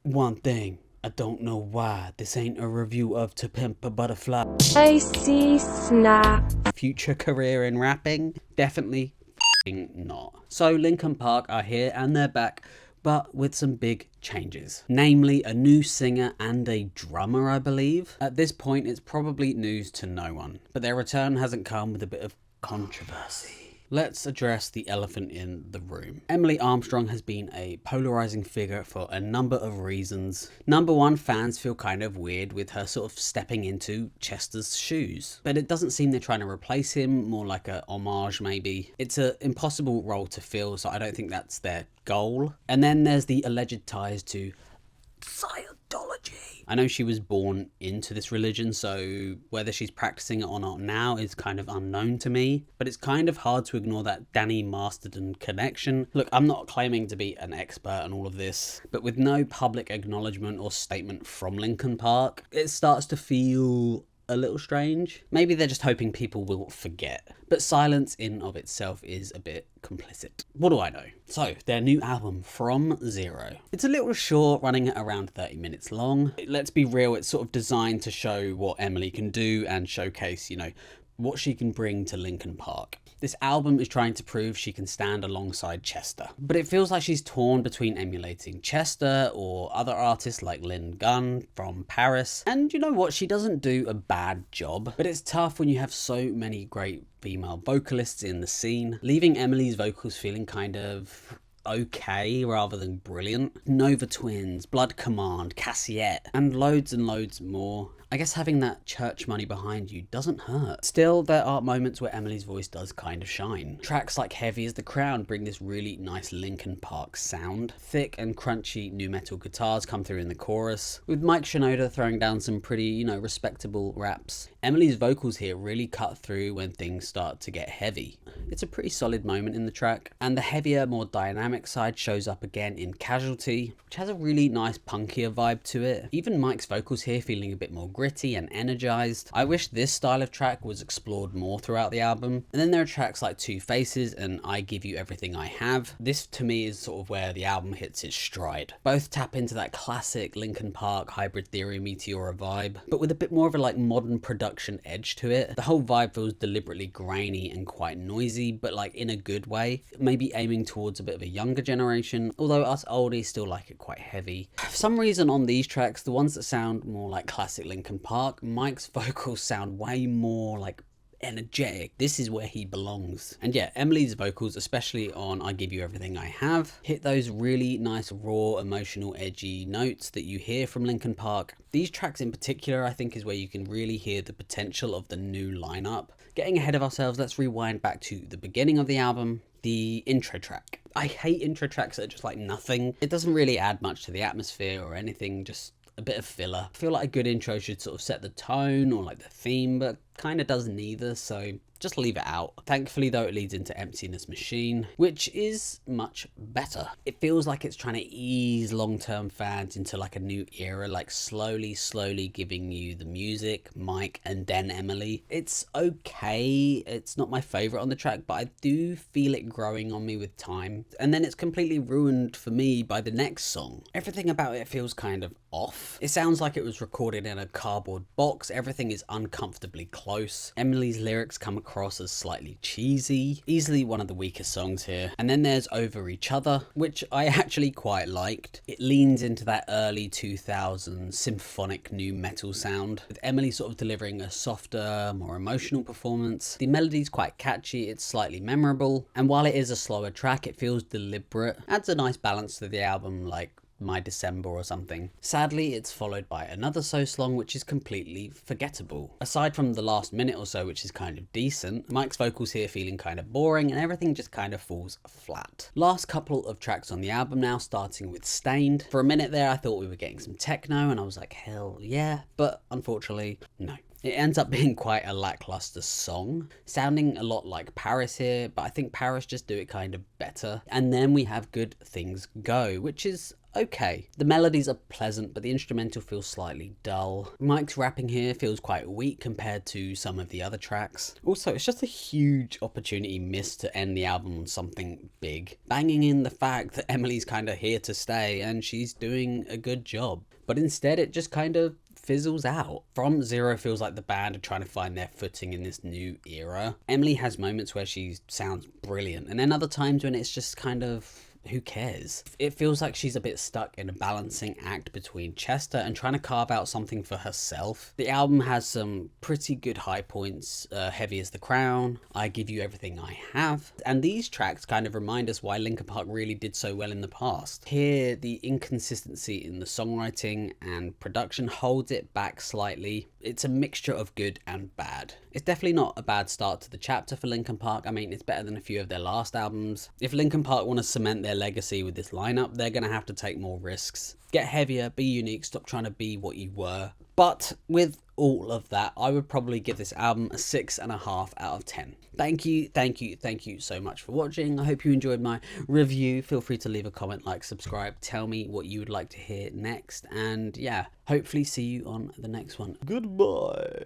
One thing, I don't know why this ain't a review of To Pimp a Butterfly. I see snap. Future career in rapping? Definitely not. So Linkin Park are here and they're back, but with some big changes. Namely, a new singer and a drummer, I believe. At this point, it's probably news to no one, but their return hasn't come with a bit of controversy. Let's address the elephant in the room. Emily Armstrong has been a polarizing figure for a number of reasons. Number one, fans feel kind of weird with her sort of stepping into Chester's shoes. But it doesn't seem they're trying to replace him, more like a homage maybe. It's an impossible role to fill, so I don't think that's their goal. And then there's the alleged ties to Scientology. I know she was born into this religion, so whether she's practicing it or not now is kind of unknown to me, but it's kind of hard to ignore that Danny Masterton connection. Look, I'm not claiming to be an expert on all of this, but with no public acknowledgement or statement from Linkin Park, it starts to feel a little strange. Maybe they're just hoping people will forget, but silence in of itself is a bit complicit. What do I know? So, their new album, From Zero. It's a little short, running at around 30 minutes long. Let's be real, it's sort of designed to show what Emily can do and showcase, what she can bring to Linkin Park. This album is trying to prove she can stand alongside Chester, but it feels like she's torn between emulating Chester or other artists like Linkin from Paris. And you know what? She doesn't do a bad job, but it's tough when you have so many great female vocalists in the scene, leaving Emily's vocals feeling kind of okay rather than brilliant. Nova Twins, Blood Command, Cassiette, and loads more. I guess having that church money behind you doesn't hurt. Still, there are moments where Emily's voice does kind of shine. Tracks like Heavy as the Crown bring this really nice Linkin Park sound. Thick and crunchy nu metal guitars come through in the chorus, with Mike Shinoda throwing down some pretty, respectable raps. Emily's vocals here really cut through when things start to get heavy. It's a pretty solid moment in the track, and the heavier, more dynamic side shows up again in Casualty, which has a really nice punkier vibe to it. Even Mike's vocals here feeling a bit more gritty and energized. I wish this style of track was explored more throughout the album. And then there are tracks like Two Faces and I Give You Everything I Have. This to me is sort of where the album hits its stride. Both tap into that classic Linkin Park Hybrid Theory Meteora vibe, but with a bit more of a modern production edge to it. The whole vibe feels deliberately grainy and quite noisy, but in a good way. Maybe aiming towards a bit of a younger generation, although us oldies still like it quite heavy. For some reason on these tracks, the ones that sound more like classic Linkin Park, Mike's vocals sound way more energetic. This is where he belongs. And yeah, Emily's vocals, especially on I Give You Everything I Have, hit those really nice raw, emotional, edgy notes that you hear from Linkin Park. These tracks in particular, I think, is where you can really hear the potential of the new lineup. Getting ahead of ourselves, let's rewind back to the beginning of the album, the intro track. I hate intro tracks that are just nothing. It doesn't really add much to the atmosphere or anything, just a bit of filler. I feel like a good intro should sort of set the tone or the theme, but kind of does neither, so just leave it out. Thankfully though, it leads into Emptiness Machine, which is much better. It feels like it's trying to ease long-term fans into a new era, slowly giving you the music, Mike, and then Emily. It's okay. It's not my favorite on the track, but I do feel it growing on me with time. And then it's completely ruined for me by the next song. Everything about it feels kind of off. It sounds like it was recorded in a cardboard box. Everything is uncomfortably close. Emily's lyrics come across as slightly cheesy. Easily one of the weakest songs here. And then there's Over Each Other, which I actually quite liked. It leans into that early 2000s symphonic nu metal sound, with Emily sort of delivering a softer, more emotional performance. The melody's quite catchy, it's slightly memorable, and while it is a slower track, it feels deliberate. Adds a nice balance to the album, My December or something. Sadly, it's followed by another So Long, which is completely forgettable. Aside from the last minute or so, which is kind of decent, Mike's vocals here feeling kind of boring and everything just kind of falls flat. Last couple of tracks on the album now, starting with Stained. For a minute there, I thought we were getting some techno and I was like, hell yeah, but unfortunately, no. It ends up being quite a lackluster song, sounding a lot like Paris here, but I think Paris just do it kind of better. And then we have Good Things Go, which is okay. The melodies are pleasant, but the instrumental feels slightly dull. Mike's rapping here feels quite weak compared to some of the other tracks. Also, it's just a huge opportunity missed to end the album on something big, banging in the fact that Emily's kind of here to stay and she's doing a good job. But instead, it just kind of fizzles out. From Zero feels like the band are trying to find their footing in this new era. Emily has moments where she sounds brilliant, and then other times when it's just kind of, who cares? It feels like she's a bit stuck in a balancing act between Chester and trying to carve out something for herself. The album has some pretty good high points, Heavy as the Crown, I Give You Everything I Have, and these tracks kind of remind us why Linkin Park really did so well in the past. Here, the inconsistency in the songwriting and production holds it back slightly. It's a mixture of good and bad. It's definitely not a bad start to the chapter for Linkin Park. I mean, it's better than a few of their last albums. If Linkin Park want to cement their legacy with this lineup, they're going to have to take more risks. Get heavier, be unique, stop trying to be what you were. But with all of that, I would probably give this album a 6.5 out of 10. Thank you so much for watching. I hope you enjoyed my review. Feel free to leave a comment, like, subscribe, tell me what you would like to hear next. And yeah, hopefully see you on the next one. Goodbye.